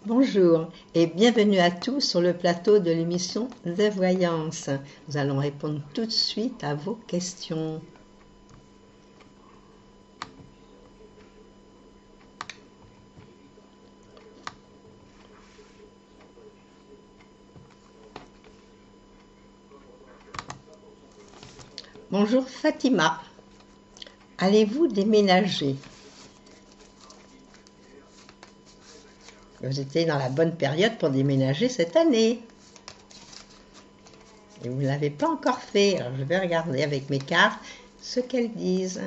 Bonjour et bienvenue à tous sur le plateau de l'émission The Voyance. Nous allons répondre tout de suite à vos questions. Bonjour Fatima, allez-vous déménager? Vous étiez dans la bonne période pour déménager cette année. Et vous ne l'avez pas encore fait. Alors je vais regarder avec mes cartes ce qu'elles disent.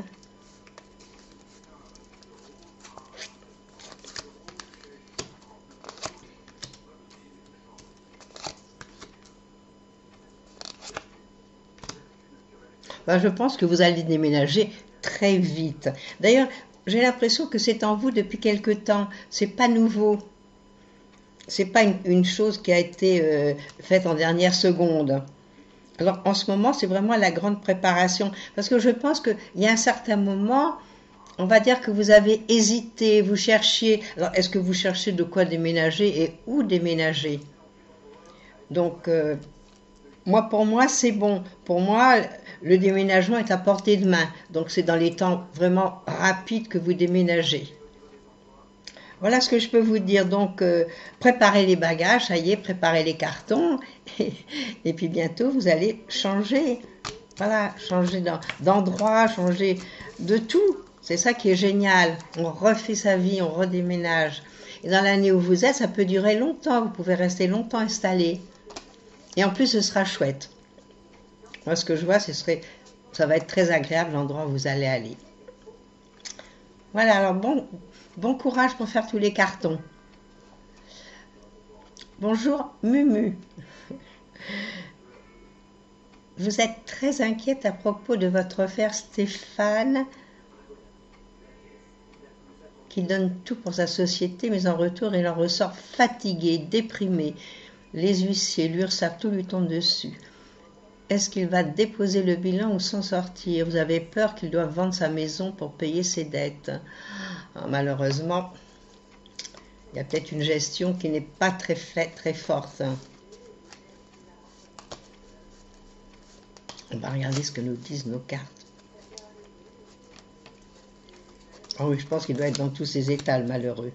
Je pense que vous allez déménager très vite. D'ailleurs, j'ai l'impression que c'est en vous depuis quelque temps. C'est pas nouveau. C'est pas une chose qui a été faite en dernière seconde. Alors en ce moment, c'est vraiment la grande préparation. Parce que je pense qu'il y a un certain moment, on va dire que vous avez hésité, vous cherchiez. Alors est-ce que vous cherchez de quoi déménager et où déménager? Donc, pour moi, c'est bon. Pour moi, le déménagement est à portée de main. Donc c'est dans les temps vraiment rapides que vous déménagez. Voilà ce que je peux vous dire. Donc, préparez les bagages, ça y est, préparez les cartons. Et puis bientôt, vous allez changer. Voilà, changer d'endroit, changer de tout. C'est ça qui est génial. On refait sa vie, on redéménage. Et dans l'année où vous êtes, ça peut durer longtemps. Vous pouvez rester longtemps installé. Et en plus, ce sera chouette. Moi, ce que je vois, ça va être très agréable l'endroit où vous allez aller. Voilà, alors bon courage pour faire tous les cartons. Bonjour Mumu. Vous êtes très inquiète à propos de votre frère Stéphane qui donne tout pour sa société, mais en retour, il en ressort fatigué, déprimé. Les huissiers, l'URSSAF, tout lui tombe dessus. Est-ce qu'il va déposer le bilan ou s'en sortir? Vous avez peur qu'il doive vendre sa maison pour payer ses dettes. Malheureusement, il y a peut-être une gestion qui n'est pas très forte. On va regarder ce que nous disent nos cartes. Oh oui, je pense qu'il doit être dans tous ses états, le malheureux.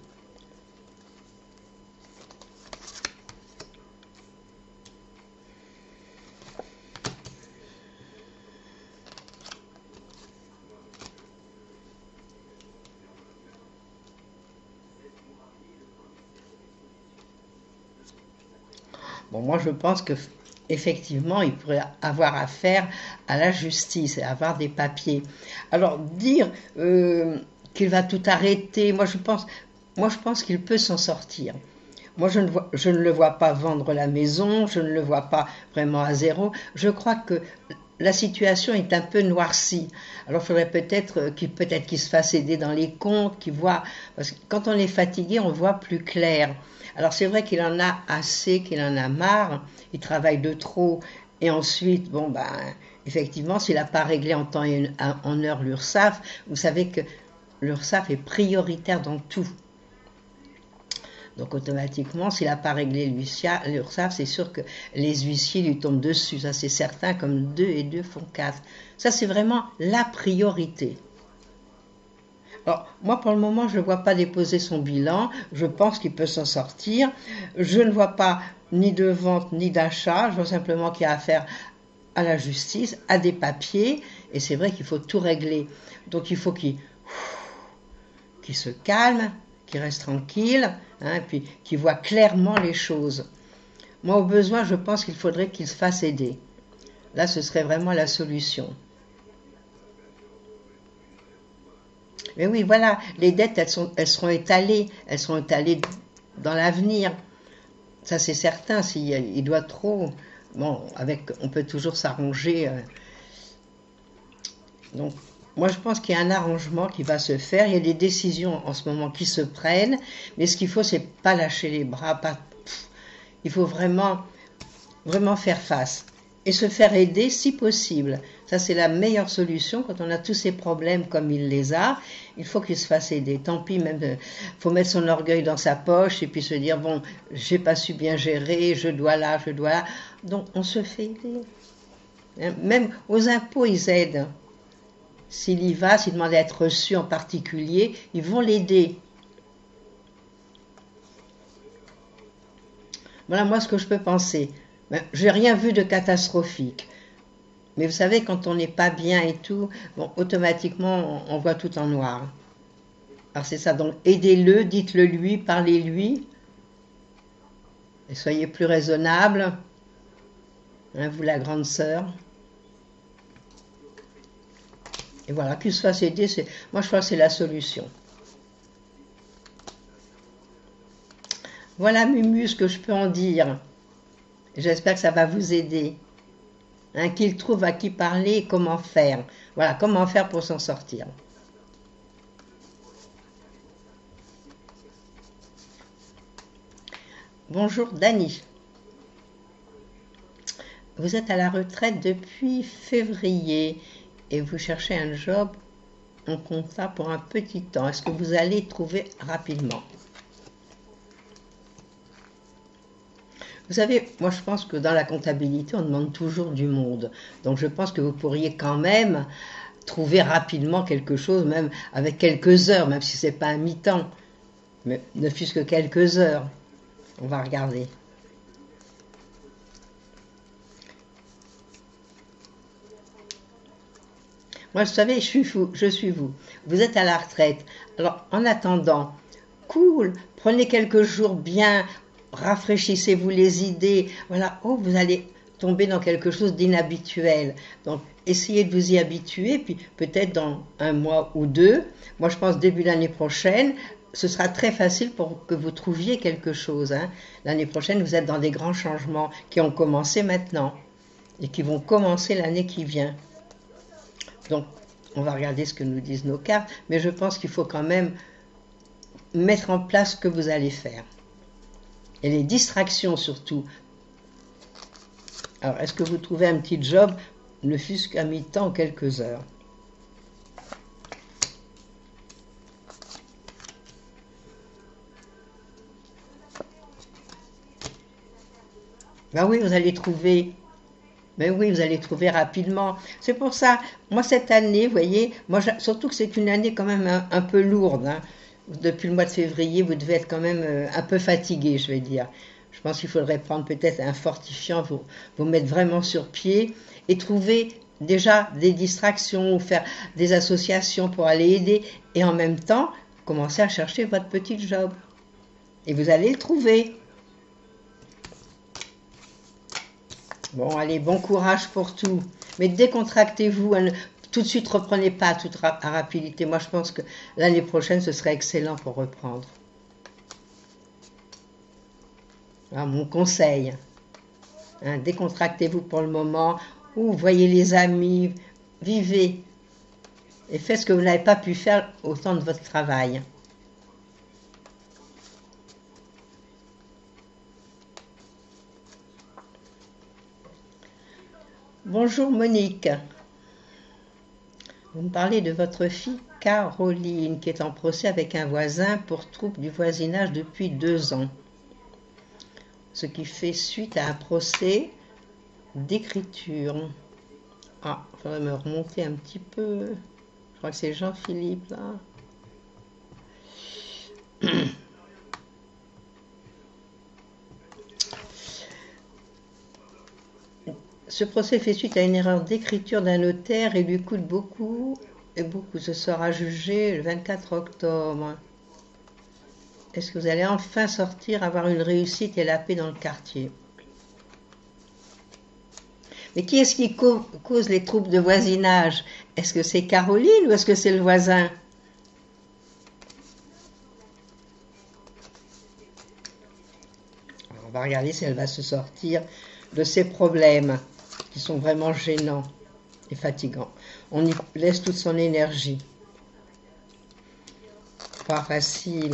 Moi je pense que effectivement, il pourrait avoir affaire à la justice et avoir des papiers. Alors dire qu'il va tout arrêter, moi je pense qu'il peut s'en sortir. Moi je ne le vois pas vendre la maison, je ne le vois pas vraiment à zéro. Je crois que la situation est un peu noircie. Alors il faudrait peut-être qu'il se fasse aider dans les comptes, qu'il voit, parce que quand on est fatigué, on voit plus clair. Alors c'est vrai qu'il en a assez, qu'il en a marre, il travaille de trop, et ensuite, effectivement, s'il n'a pas réglé en temps et en heure l'URSSAF, vous savez que l'URSSAF est prioritaire dans tout. Donc automatiquement, s'il n'a pas réglé l'URSSAF, c'est sûr que les huissiers lui tombent dessus, ça c'est certain, comme 2 et 2 font 4. Ça c'est vraiment la priorité. Alors, moi, pour le moment, je ne vois pas déposer son bilan. Je pense qu'il peut s'en sortir. Je ne vois pas ni de vente ni d'achat. Je vois simplement qu'il y a affaire à la justice, à des papiers. Et c'est vrai qu'il faut tout régler. Donc, il faut qu'il se calme, qu'il reste tranquille, et puis qu'il voit clairement les choses. Moi, au besoin, je pense qu'il faudrait qu'il se fasse aider. Là, ce serait vraiment la solution. Mais oui, voilà, les dettes, elles seront étalées dans l'avenir. Ça, c'est certain. S'il doit trop, on peut toujours s'arranger. Donc, moi, je pense qu'il y a un arrangement qui va se faire. Il y a des décisions en ce moment qui se prennent, mais ce qu'il faut, c'est pas lâcher les bras. Il faut vraiment, vraiment faire face. et se faire aider si possible. Ça, c'est la meilleure solution quand on a tous ces problèmes comme il les a. Il faut qu'il se fasse aider. Tant pis, même, faut mettre son orgueil dans sa poche et puis se dire, bon, j'ai pas su bien gérer, je dois là, je dois là. Donc, on se fait aider. Hein, même aux impôts, ils aident. S'il y va, s'il demande à être reçu en particulier, ils vont l'aider. Voilà, moi, ce que je peux penser. Ben, j'ai rien vu de catastrophique. Mais vous savez, quand on n'est pas bien et tout, bon, automatiquement, on voit tout en noir. Alors c'est ça, donc aidez-le, dites-le lui, parlez-lui. Et soyez plus raisonnable. Hein, vous, la grande sœur. Et voilà, qu'il se fasse aider, moi je crois que c'est la solution. Voilà, Mumu, ce que je peux en dire. J'espère que ça va vous aider. Hein, qu'il trouve à qui parler et comment faire. Voilà, comment faire pour s'en sortir. Bonjour, Dani. Vous êtes à la retraite depuis février et vous cherchez un job en compta pour un petit temps. Est-ce que vous allez trouver rapidement? Vous savez, moi je pense que dans la comptabilité, on demande toujours du monde. Donc je pense que vous pourriez quand même trouver rapidement quelque chose, même avec quelques heures, même si ce n'est pas un mi-temps, mais ne fût-ce que quelques heures. On va regarder. Moi, vous savez, je suis vous. Vous êtes à la retraite. Alors, en attendant, cool, prenez quelques jours bien, rafraîchissez-vous les idées. Voilà, oh, vous allez tomber dans quelque chose d'inhabituel. Donc, essayez de vous y habituer, puis peut-être dans un mois ou deux, moi je pense début l'année prochaine, ce sera très facile pour que vous trouviez quelque chose. Hein. L'année prochaine, vous êtes dans des grands changements qui ont commencé maintenant et qui vont commencer l'année qui vient. Donc, on va regarder ce que nous disent nos cartes, mais je pense qu'il faut quand même mettre en place ce que vous allez faire. Et les distractions surtout. Alors, est-ce que vous trouvez un petit job, ne fût-ce qu'à mi-temps, quelques heures? Ben oui, vous allez trouver. Mais oui, vous allez trouver rapidement. C'est pour ça, moi cette année, vous voyez, moi, surtout que c'est une année quand même un peu lourde. Hein. Depuis le mois de février, vous devez être quand même un peu fatigué, je vais dire. Je pense qu'il faudrait prendre peut-être un fortifiant, vous mettre vraiment sur pied et trouver déjà des distractions ou faire des associations pour aller aider. Et en même temps, commencer à chercher votre petit job. Et vous allez le trouver. Bon, allez, bon courage pour tout. Mais décontractez-vous. Hein, tout de suite, reprenez pas à toute rapidité. Moi, je pense que l'année prochaine, ce serait excellent pour reprendre. Voilà, mon conseil. Hein, décontractez-vous pour le moment. Ou voyez les amis. Vivez. Et faites ce que vous n'avez pas pu faire au temps de votre travail. Bonjour Monique. Vous me parlez de votre fille Caroline qui est en procès avec un voisin pour trouble du voisinage depuis 2 ans. Ce qui fait suite à un procès d'écriture. Ah, il faudrait me remonter un petit peu. Je crois que c'est Jean-Philippe là. Ce procès fait suite à une erreur d'écriture d'un notaire et lui coûte beaucoup, et beaucoup. Ce sera jugé le 24 octobre. Est-ce que vous allez enfin sortir, avoir une réussite et la paix dans le quartier? Mais qui est-ce qui cause les troubles de voisinage? Est-ce que c'est Caroline ou est-ce que c'est le voisin? Alors, on va regarder si elle va se sortir de ces problèmes qui sont vraiment gênants et fatigants. On y laisse toute son énergie. Pas facile.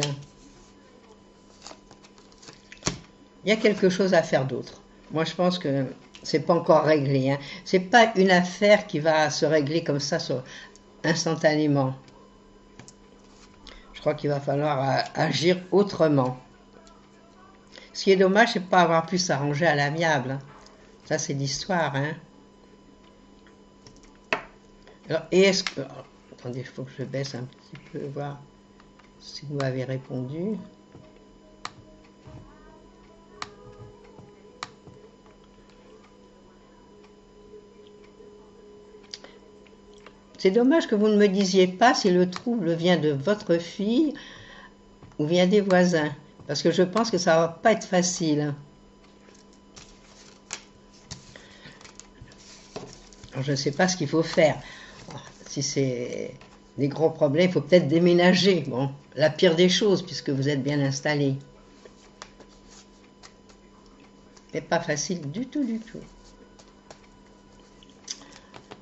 Il y a quelque chose à faire d'autre. Moi, je pense que c'est pas encore réglé. Hein. C'est pas une affaire qui va se régler comme ça instantanément. Je crois qu'il va falloir agir autrement. Ce qui est dommage, c'est pas avoir pu s'arranger à l'amiable. Hein. Ça, c'est l'histoire. Hein. Alors, et est-ce que... Alors, attendez, il faut que je baisse un petit peu, voir si vous m'avez répondu. C'est dommage que vous ne me disiez pas si le trouble vient de votre fille ou vient des voisins. Parce que je pense que ça ne va pas être facile. Alors, je ne sais pas ce qu'il faut faire. Si c'est des gros problèmes, il faut peut-être déménager. Bon, la pire des choses, puisque vous êtes bien installé. Mais pas facile du tout, du tout.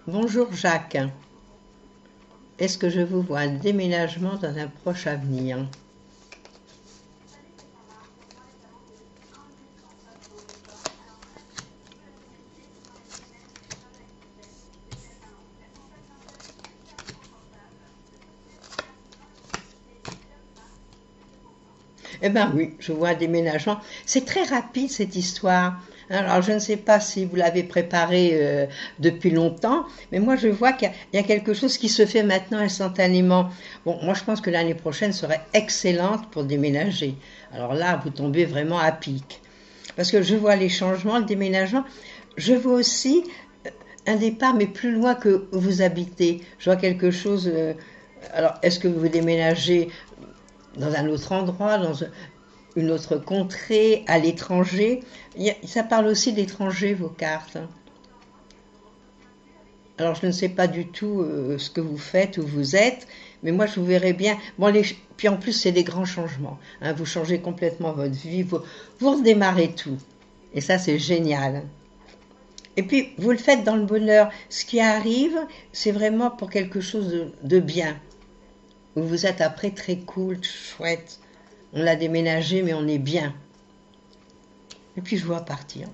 Bonjour Jacques. Est-ce que je vous vois un déménagement dans un proche avenir? Eh bien oui, je vois un déménagement. C'est très rapide cette histoire. Alors je ne sais pas si vous l'avez préparé depuis longtemps, mais moi je vois qu'il y a quelque chose qui se fait maintenant instantanément. Bon, moi je pense que l'année prochaine serait excellente pour déménager. Alors là, vous tombez vraiment à pic. Parce que je vois les changements, le déménagement. Je vois aussi un départ, mais plus loin que où vous habitez. Je vois quelque chose... alors, est-ce que vous déménagez dans un autre endroit, dans une autre contrée, à l'étranger? Ça parle aussi d'étranger, vos cartes. Alors, je ne sais pas du tout ce que vous faites, où vous êtes, mais moi, je vous verrai bien. Bon, puis en plus, c'est des grands changements. Hein, vous changez complètement votre vie, vous redémarrez tout. Et ça, c'est génial. Et puis, vous le faites dans le bonheur. Ce qui arrive, c'est vraiment pour quelque chose de bien. Où vous êtes après très cool, chouette. On l'a déménagé, mais on est bien. Et puis, je vois partir.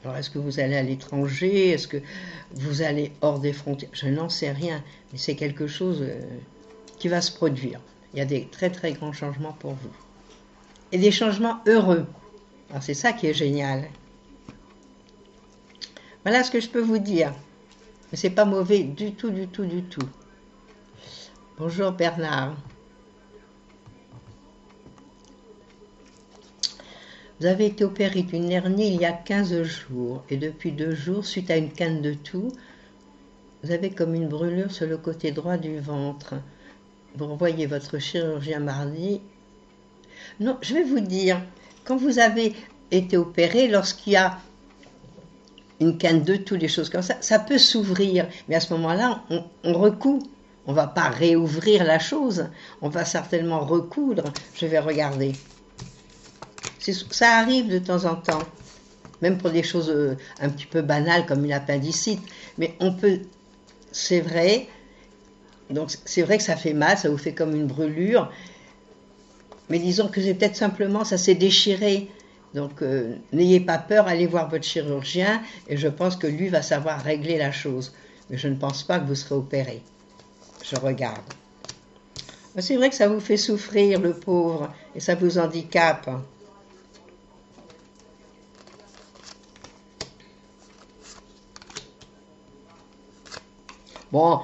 Alors, est-ce que vous allez à l'étranger? Est-ce que vous allez hors des frontières? Je n'en sais rien. Mais c'est quelque chose qui va se produire. Il y a des très, très grands changements pour vous. Et des changements heureux. Alors, c'est ça qui est génial. Voilà ce que je peux vous dire. Mais c'est pas mauvais du tout, du tout, du tout. Bonjour Bernard. Vous avez été opéré d'une hernie il y a 15 jours et depuis 2 jours, suite à une canne de toux, vous avez comme une brûlure sur le côté droit du ventre. Vous revoyez votre chirurgien mardi. Non, je vais vous dire, quand vous avez été opéré, lorsqu'il y a une canne de toux, des choses comme ça, ça peut s'ouvrir. Mais à ce moment-là, on recoud. On ne va pas réouvrir la chose. On va certainement recoudre. Je vais regarder. Ça arrive de temps en temps, même pour des choses un petit peu banales comme une appendicite. Mais on peut, c'est vrai, donc c'est vrai que ça fait mal, ça vous fait comme une brûlure. Mais disons que c'est peut-être simplement, ça s'est déchiré. Donc n'ayez pas peur, allez voir votre chirurgien et je pense que lui va savoir régler la chose. Mais je ne pense pas que vous serez opéré. Je regarde. C'est vrai que ça vous fait souffrir, le pauvre, et ça vous handicape. Bon,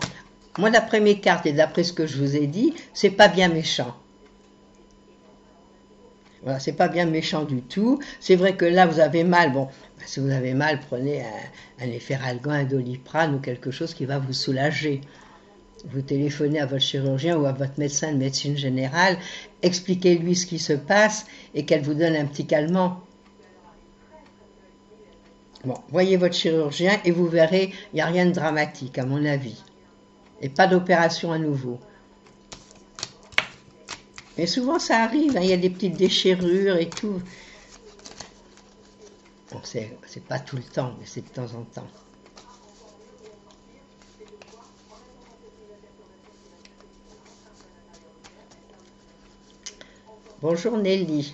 moi d'après mes cartes et d'après ce que je vous ai dit, c'est pas bien méchant. Voilà, c'est pas bien méchant du tout. C'est vrai que là, vous avez mal. Bon, si vous avez mal, prenez un efferalgan, un doliprane ou quelque chose qui va vous soulager. Vous téléphonez à votre chirurgien ou à votre médecin de médecine générale, expliquez-lui ce qui se passe et qu'elle vous donne un petit calmant. Bon, voyez votre chirurgien et vous verrez, il n'y a rien de dramatique à mon avis. Et pas d'opération à nouveau. Mais souvent ça arrive, hein, il y a des petites déchirures et tout. Bon, c'est pas tout le temps, mais c'est de temps en temps. Bonjour Nelly.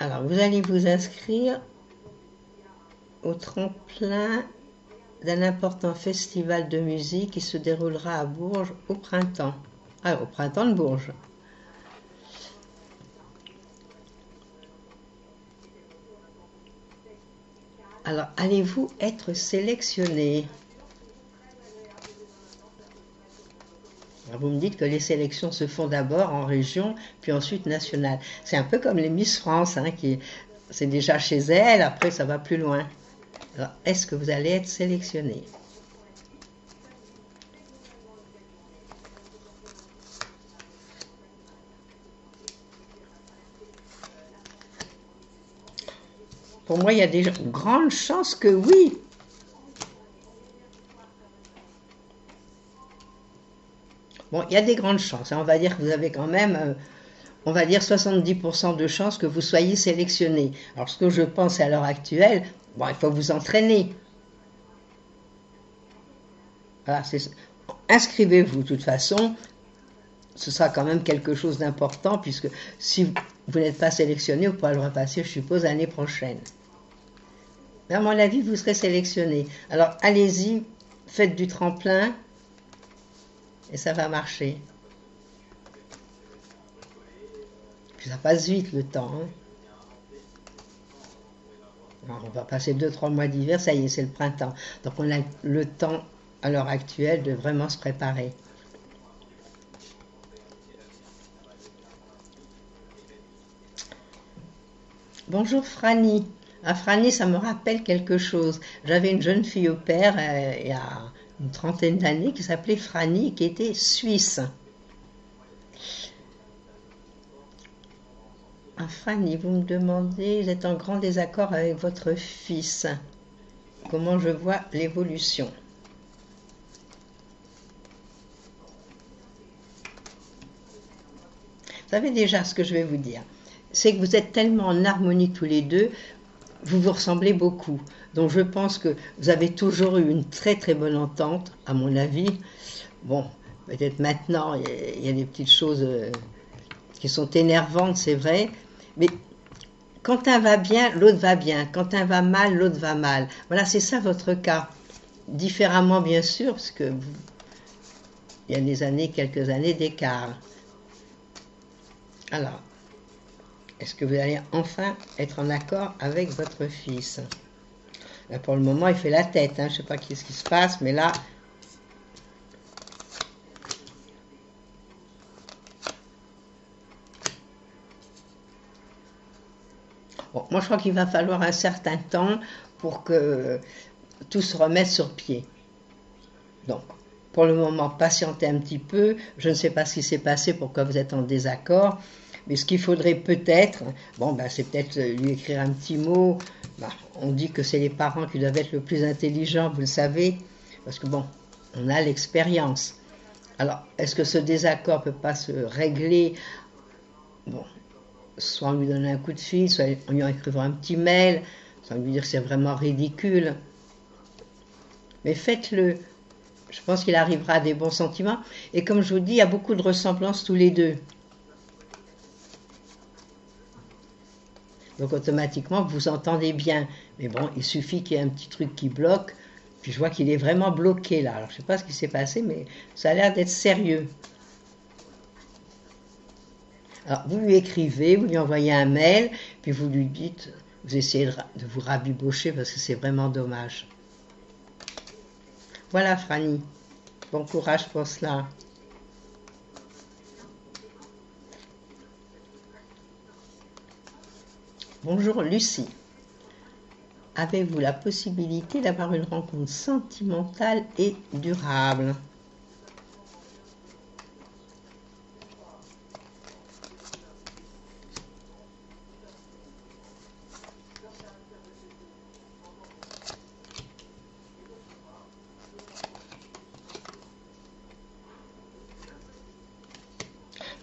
Alors, vous allez vous inscrire au tremplin d'un important festival de musique qui se déroulera à Bourges au printemps. Ah, au printemps de Bourges. Alors, allez-vous être sélectionné? Vous me dites que les sélections se font d'abord en région, puis ensuite nationale. C'est un peu comme les Miss France, hein, c'est déjà chez elles, après ça va plus loin. Alors, est-ce que vous allez être sélectionné? Pour moi, il y a des grandes chances que oui. Bon, il y a des grandes chances. Hein. On va dire que vous avez quand même, on va dire 70% de chances que vous soyez sélectionné. Alors, ce que je pense à l'heure actuelle, bon, il faut vous entraîner. Voilà, inscrivez-vous de toute façon. Ce sera quand même quelque chose d'important puisque si vous n'êtes pas sélectionné, vous pourrez le repasser, je suppose, l'année prochaine. Mais à mon avis, vous serez sélectionné. Alors, allez-y, faites du tremplin et ça va marcher. Puis ça passe vite le temps. Hein. Alors, on va passer 2-3 mois d'hiver, ça y est, c'est le printemps. Donc on a le temps à l'heure actuelle de vraiment se préparer. Bonjour Franny. Ah, Franny, ça me rappelle quelque chose. J'avais une jeune fille au père il y a une trentaine d'années qui s'appelait Franny, qui était suisse. Ah, Franny, vous me demandez, vous êtes en grand désaccord avec votre fils. Comment je vois l'évolution? Vous savez déjà ce que je vais vous dire. C'est que vous êtes tellement en harmonie tous les deux, vous vous ressemblez beaucoup. Donc je pense que vous avez toujours eu une très très bonne entente, à mon avis. Bon, peut-être maintenant, il y a des petites choses qui sont énervantes, c'est vrai. Mais quand un va bien, l'autre va bien. Quand un va mal, l'autre va mal. Voilà, c'est ça votre cas. Différemment, bien sûr, parce que il y a des années, quelques années d'écart. Alors, est-ce que vous allez enfin être en accord avec votre fils? Là, pour le moment, il fait la tête. Hein. Je ne sais pas ce qui se passe, mais là... Bon, moi, je crois qu'il va falloir un certain temps pour que tout se remette sur pied. Donc, pour le moment, patientez un petit peu. Je ne sais pas ce qui s'est passé, pourquoi vous êtes en désaccord. Mais ce qu'il faudrait peut-être, bon, ben, c'est peut-être lui écrire un petit mot. Ben, on dit que c'est les parents qui doivent être le plus intelligents, vous le savez, parce que bon, on a l'expérience. Alors, est-ce que ce désaccord ne peut pas se régler? Bon, soit en lui donnant un coup de fil, soit en lui écrivant un petit mail, sans lui dire que c'est vraiment ridicule. Mais faites-le. Je pense qu'il arrivera à des bons sentiments. Et comme je vous dis, il y a beaucoup de ressemblances tous les deux. Donc automatiquement, vous vous entendez bien. Mais bon, il suffit qu'il y ait un petit truc qui bloque. Puis je vois qu'il est vraiment bloqué là. Alors je ne sais pas ce qui s'est passé, mais ça a l'air d'être sérieux. Alors vous lui écrivez, vous lui envoyez un mail, puis vous lui dites, vous essayez de vous rabibocher parce que c'est vraiment dommage. Voilà Franny, bon courage pour cela. Bonjour Lucie. Avez-vous la possibilité d'avoir une rencontre sentimentale et durable?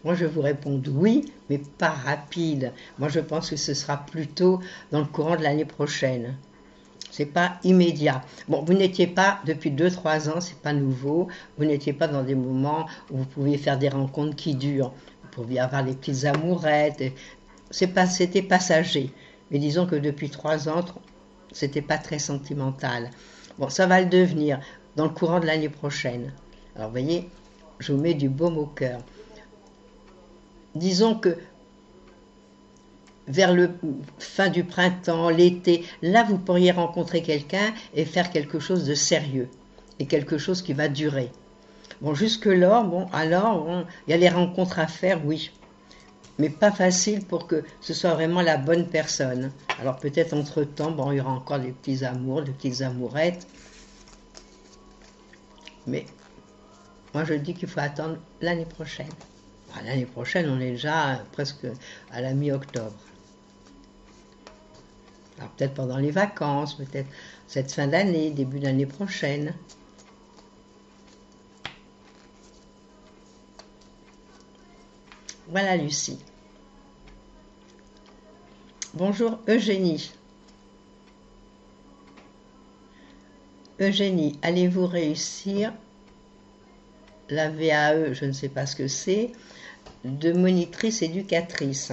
Moi, je vous réponds oui, mais pas rapide. Moi, je pense que ce sera plutôt dans le courant de l'année prochaine. C'est pas immédiat. Bon, vous n'étiez pas, depuis 2-3 ans, c'est pas nouveau, vous n'étiez pas dans des moments où vous pouviez faire des rencontres qui durent. Vous pouviez avoir des petites amourettes, c'était passager. Mais disons que depuis 3 ans, c'était pas très sentimental. Bon, ça va le devenir dans le courant de l'année prochaine. Alors, vous voyez, je vous mets du baume au cœur. Disons que vers le fin du printemps, l'été, là, vous pourriez rencontrer quelqu'un et faire quelque chose de sérieux. Et quelque chose qui va durer. Bon, jusque-là, bon, alors, bon, il y a les rencontres à faire, oui. Mais pas facile pour que ce soit vraiment la bonne personne. Alors peut-être entre-temps, bon, il y aura encore des petits amours, des petites amourettes. Mais moi, je dis qu'il faut attendre l'année prochaine. Enfin, l'année prochaine, on est déjà presque à la mi-octobre. Alors peut-être pendant les vacances, peut-être cette fin d'année, début d'année prochaine. Voilà Lucie. Bonjour Eugénie. Eugénie, allez-vous réussir la VAE, je ne sais pas ce que c'est, de monitrice éducatrice?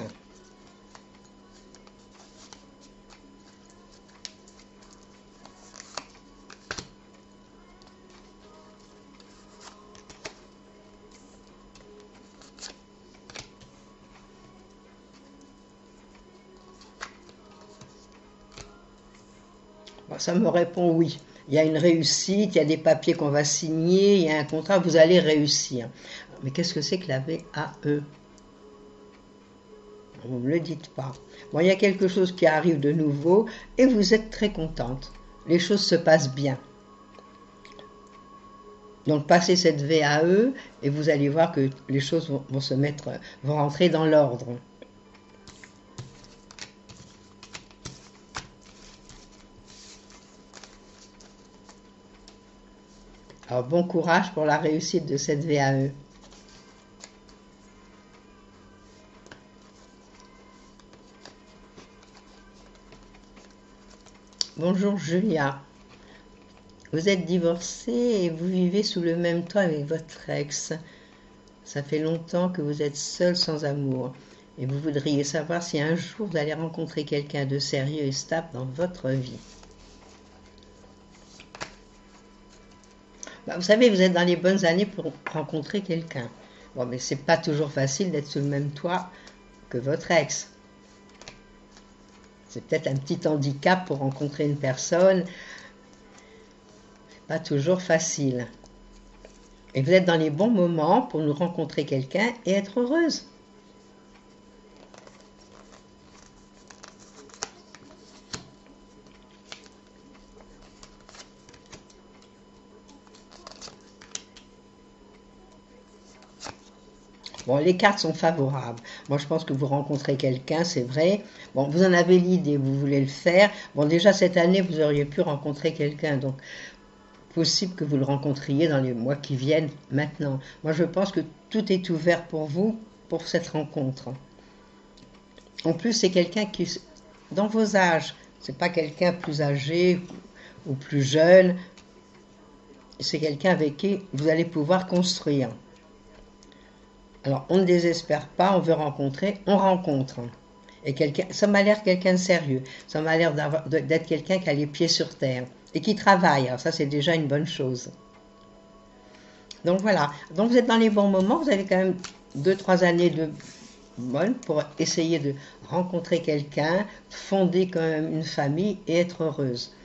Ça me répond oui. Il y a une réussite, il y a des papiers qu'on va signer, il y a un contrat, vous allez réussir. Mais qu'est-ce que c'est que la VAE? Vous ne me le dites pas. Bon, il y a quelque chose qui arrive de nouveau et vous êtes très contente. Les choses se passent bien. Donc passez cette VAE et vous allez voir que les choses vont rentrer dans l'ordre. Alors bon courage pour la réussite de cette VAE. Bonjour Julia. Vous êtes divorcée et vous vivez sous le même toit avec votre ex. Ça fait longtemps que vous êtes seule sans amour. Et vous voudriez savoir si un jour vous allez rencontrer quelqu'un de sérieux et stable dans votre vie. Vous savez, vous êtes dans les bonnes années pour rencontrer quelqu'un. Bon, mais c'est pas toujours facile d'être sous le même toit que votre ex. C'est peut-être un petit handicap pour rencontrer une personne. C'est pas toujours facile. Et vous êtes dans les bons moments pour nous rencontrer quelqu'un et être heureuse. Bon, les cartes sont favorables. Moi, je pense que vous rencontrez quelqu'un, c'est vrai. Bon, vous en avez l'idée, vous voulez le faire. Bon, déjà, cette année, vous auriez pu rencontrer quelqu'un. Donc, possible que vous le rencontriez dans les mois qui viennent maintenant. Moi, je pense que tout est ouvert pour vous, pour cette rencontre. En plus, c'est quelqu'un qui, dans vos âges, c'est pas quelqu'un plus âgé ou plus jeune. C'est quelqu'un avec qui vous allez pouvoir construire. Alors, on ne désespère pas, on veut rencontrer, on rencontre. Et ça m'a l'air quelqu'un de sérieux. Ça m'a l'air d'être quelqu'un qui a les pieds sur terre et qui travaille. Alors ça, c'est déjà une bonne chose. Donc voilà. Donc vous êtes dans les bons moments. Vous avez quand même 2-3 années de bonnes pour essayer de rencontrer quelqu'un, fonder quand même une famille et être heureuse.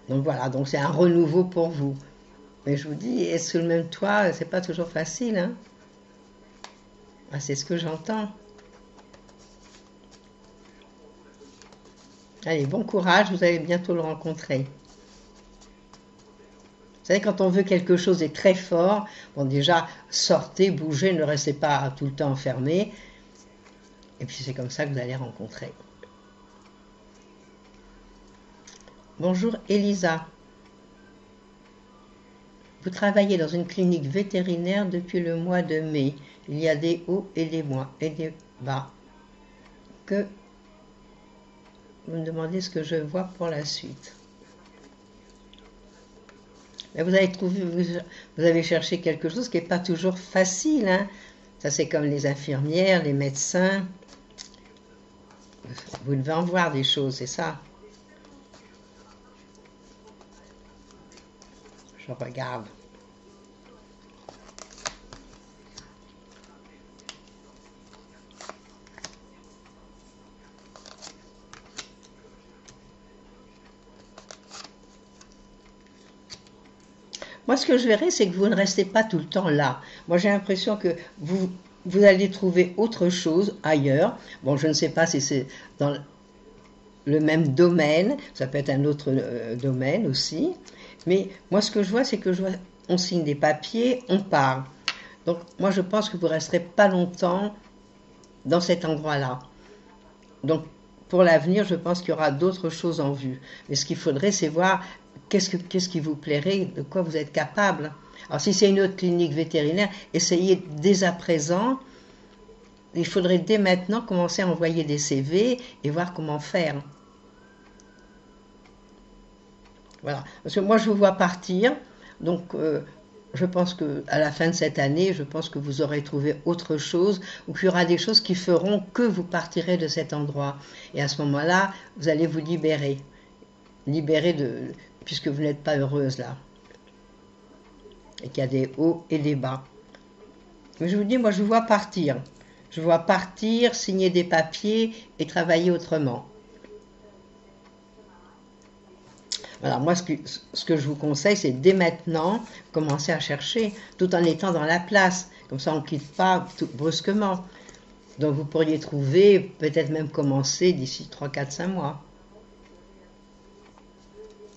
Donc voilà. Donc c'est un renouveau pour vous. Mais je vous dis, être sous le même toit, c'est pas toujours facile, hein. Ah, c'est ce que j'entends. Allez, bon courage, vous allez bientôt le rencontrer. Vous savez, quand on veut quelque chose de très fort, bon déjà, sortez, bougez, ne restez pas tout le temps enfermé. Et puis c'est comme ça que vous allez rencontrer. Bonjour Elisa. Vous travaillez dans une clinique vétérinaire depuis le mois de mai. Il y a des hauts et des bas. Que vous me demandez ce que je vois pour la suite. Mais vous avez cherché quelque chose qui n'est pas toujours facile, hein. Ça, c'est comme les infirmières, les médecins. Vous devez en voir des choses, c'est ça? Je regarde. Moi, ce que je verrais, c'est que vous ne restez pas tout le temps là. Moi, j'ai l'impression que vous allez trouver autre chose ailleurs. Bon, je ne sais pas si c'est dans le même domaine, ça peut être un autre domaine aussi. Mais moi, ce que je vois, c'est que on signe des papiers, on part. Donc, moi, je pense que vous ne resterez pas longtemps dans cet endroit-là. Donc, pour l'avenir, je pense qu'il y aura d'autres choses en vue. Mais ce qu'il faudrait, c'est voir qu'est-ce qui vous plairait, de quoi vous êtes capable. Alors, si c'est une autre clinique vétérinaire, essayez dès à présent. Il faudrait dès maintenant commencer à envoyer des CV et voir comment faire. Voilà. Parce que moi, je vous vois partir. Donc, je pense qu'à la fin de cette année, je pense que vous aurez trouvé autre chose ou qu'il y aura des choses qui feront que vous partirez de cet endroit. Et à ce moment-là, vous allez vous libérer. Puisque vous n'êtes pas heureuse là. Et qu'il y a des hauts et des bas. Mais je vous dis, moi, je vous vois partir. Je vous vois partir, signer des papiers et travailler autrement. Voilà, moi, ce que je vous conseille, c'est dès maintenant commencer à chercher, tout en étant dans la place. Comme ça, on ne quitte pas tout brusquement. Donc, vous pourriez trouver, peut-être même commencer d'ici 3, 4, 5 mois.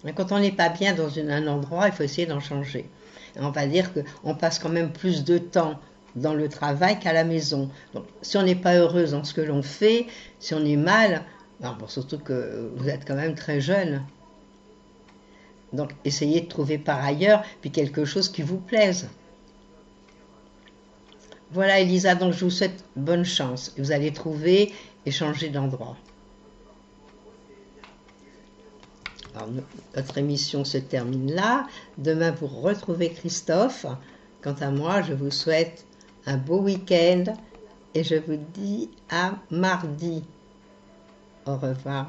Mais quand on n'est pas bien dans un endroit, il faut essayer d'en changer. Et on va dire qu'on passe quand même plus de temps dans le travail qu'à la maison. Donc, si on n'est pas heureuse dans ce que l'on fait, si on est mal, bon, surtout que vous êtes quand même très jeune. Donc, essayez de trouver par ailleurs puis quelque chose qui vous plaise. Voilà, Elisa, donc je vous souhaite bonne chance. Vous allez trouver et changer d'endroit. Alors, notre émission se termine là. Demain, vous retrouvez Christophe. Quant à moi, je vous souhaite un beau week-end et je vous dis à mardi. Au revoir.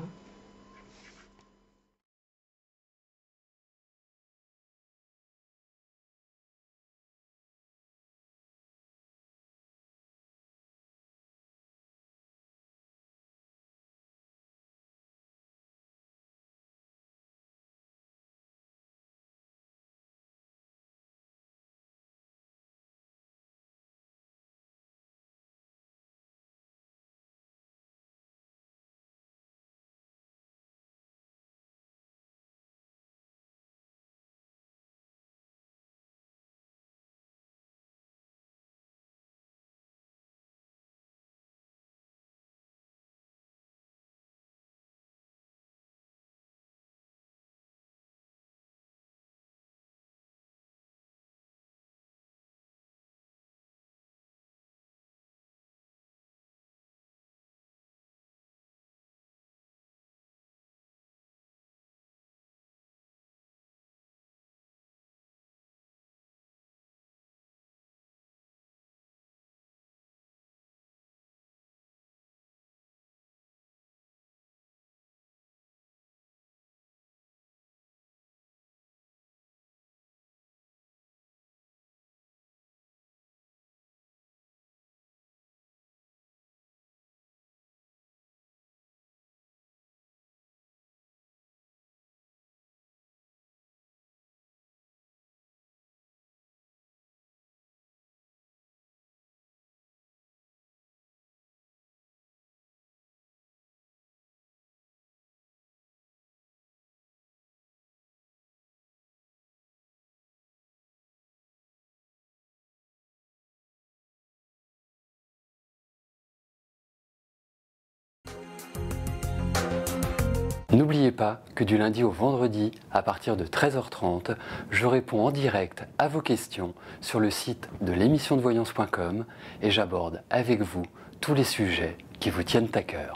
N'oubliez pas que du lundi au vendredi, à partir de 13h30, je réponds en direct à vos questions sur le site de l'émissiondevoyance.com et j'aborde avec vous tous les sujets qui vous tiennent à cœur.